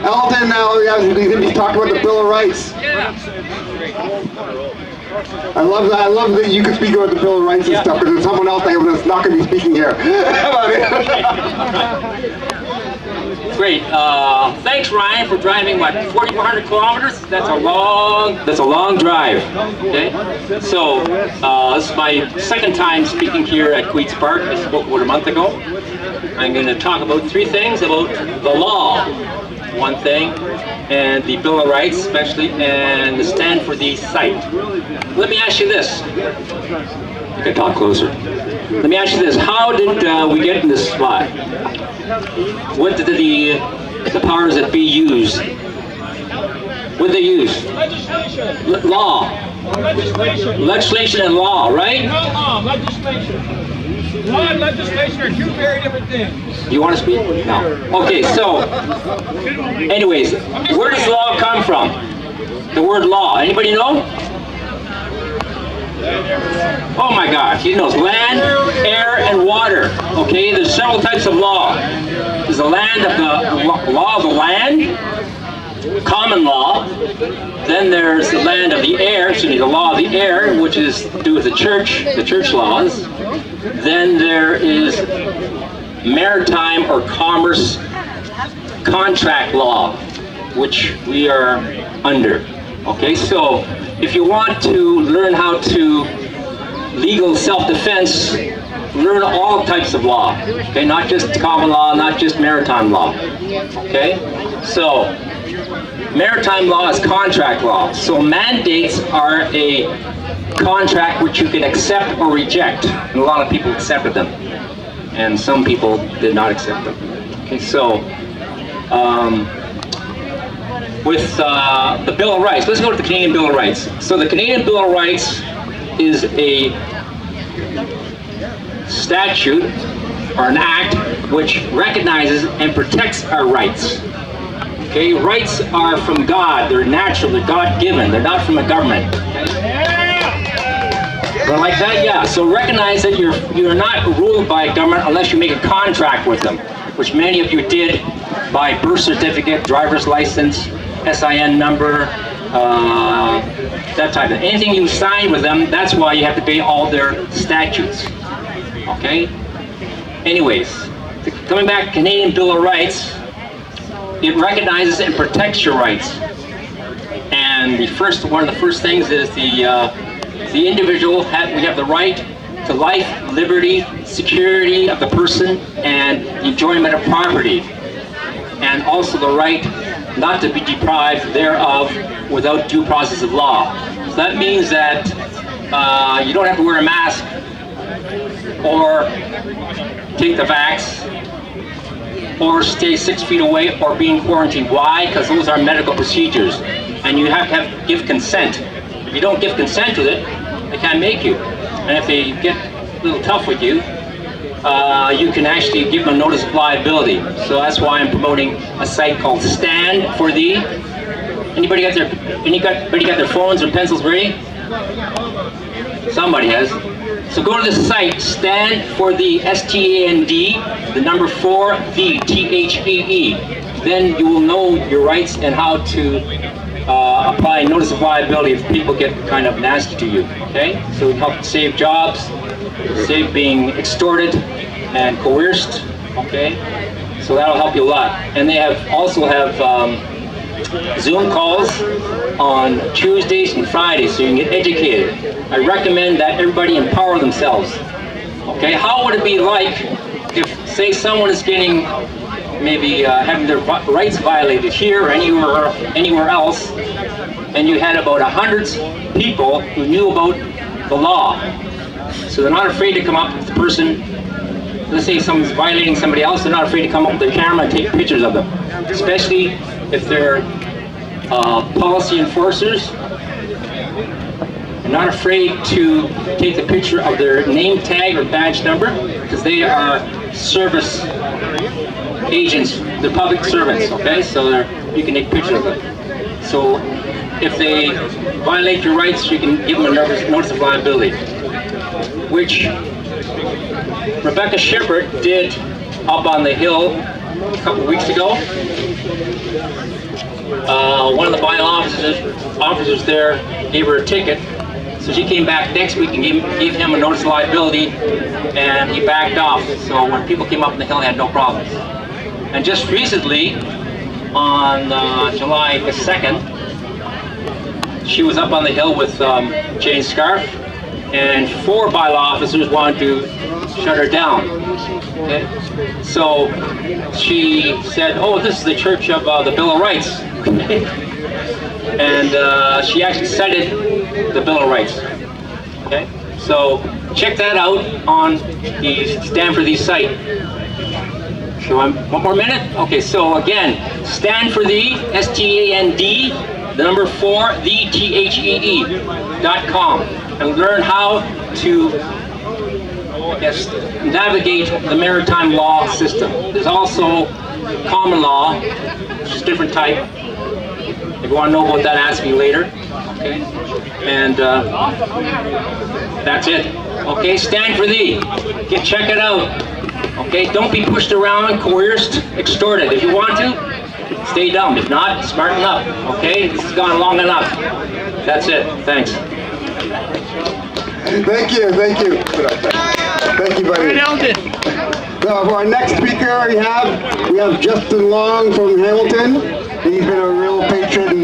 Eldon, he's going to be talking about the Bill of Rights. I love that you can speak about the Bill of Rights and stuff, because there's someone else that's not going to be speaking here. Great. Thanks, Ryan, for driving 4,400 kilometers. That's a long drive. Okay. So this is my second time speaking here at Queets Park. I spoke about a month ago. I'm going to talk about three things: about the law, one thing, and the Bill of Rights, especially, and the stand for the site. Let me ask you this. You can talk closer. Let me ask you this. How did we get in this spot? What did the powers that be use? What did they use? Legislation. Law. Legislation. Legislation and law, right? No law, legislation. Law and legislation are two very different things. You want to speak? No. Okay, so, anyways, where does law come from? The word law. Anybody know? Oh my gosh, he knows. Land, air, and water. Okay, there's several types of law. There's the land of the law of the land, common law. Then there's the land of the air, the law of the air, which is to do with the church laws. Then there is maritime or commerce contract law, which we are under. Okay, so if you want to learn how to legal self-defense, learn all types of law. Okay, not just common law, not just maritime law. Okay, so maritime law is contract law. So mandates are a contract which you can accept or reject. And a lot of people accepted them, and some people did not accept them. Okay, so with the Bill of Rights, let's go to the Canadian Bill of Rights. So the Canadian Bill of Rights is a statute or an act which recognizes and protects our rights. Okay, rights are from God. They're natural. They're God-given. They're not from a government. But like that, yeah. So recognize that you're not ruled by a government unless you make a contract with them, which many of you did by birth certificate, driver's license, SIN number, that type of thing. Anything you sign with them, that's why you have to pay all their statutes. Okay? Anyways, coming back to Canadian Bill of Rights, it recognizes and protects your rights. And one of the first things is the individual, we have the right to life, liberty, security of the person, and enjoyment of property. And also the right not to be deprived thereof without due process of law. So that means that you don't have to wear a mask or take the vax or stay 6 feet away or be in quarantine. Why? Because those are medical procedures, and you have to give consent. If you don't give consent to it, they can't make you. And if they get a little tough with you, you can actually give them a notice of liability. So that's why I'm promoting a site called Stand for Thee. Anybody got their phones or pencils ready? Somebody has. So go to the site, Stand for Thee, S-T-A-N-D, the number 4, Thee, T-H-E-E. Then you will know your rights and how to apply notice of liability if people get kind of nasty to you. Okay? So it helps save jobs, save being extorted and coerced. Okay? So that'll help you a lot. And they also have Zoom calls on Tuesdays and Fridays so you can get educated. I recommend that everybody empower themselves. Okay, how would it be like if, say, someone is getting, maybe having their rights violated here or anywhere else, and you had about 100 people who knew about the law. So they're not afraid to come up with the person. Let's say someone's violating somebody else, they're not afraid to come up with their camera and take pictures of them. Especially if they're policy enforcers. They're not afraid to take the picture of their name tag or badge number, because they are service agents, they're public servants, okay? So you can take pictures of them. So if they violate your rights, you can give them a notice of liability, which Rebecca Shepherd did up on the hill a couple weeks ago. one of the bylaw officers there gave her a ticket. So she came back next week and gave him a notice of liability, and he backed off. So when people came up on the hill, he had no problems. And just recently, on July the 2nd, she was up on the hill with Jane Scarf, and 4 bylaw officers wanted to shut her down. Okay? So she said, "Oh, this is the Church of the Bill of Rights." And she actually cited the Bill of Rights. Okay? So check that out on the Stand for Thee site. So one more minute? Okay, so again, Stand for Thee, S-T-A-N-D, the number 4, the THEE.com, and learn how to, I guess, navigate the maritime law system. There's also common law, which is a different type. If you want to know about that, ask me later. Okay? And that's it. Okay, Stand for Thee. Check it out. Okay, don't be pushed around, coerced, extorted. If you want to, stay dumb. If not, smarten up. Okay, this has gone long enough. That's it. Thanks. Thank you, thank you. Thank you, buddy. Eldon. So for our next speaker, we have Justin Long from Hamilton. He's been a real patron.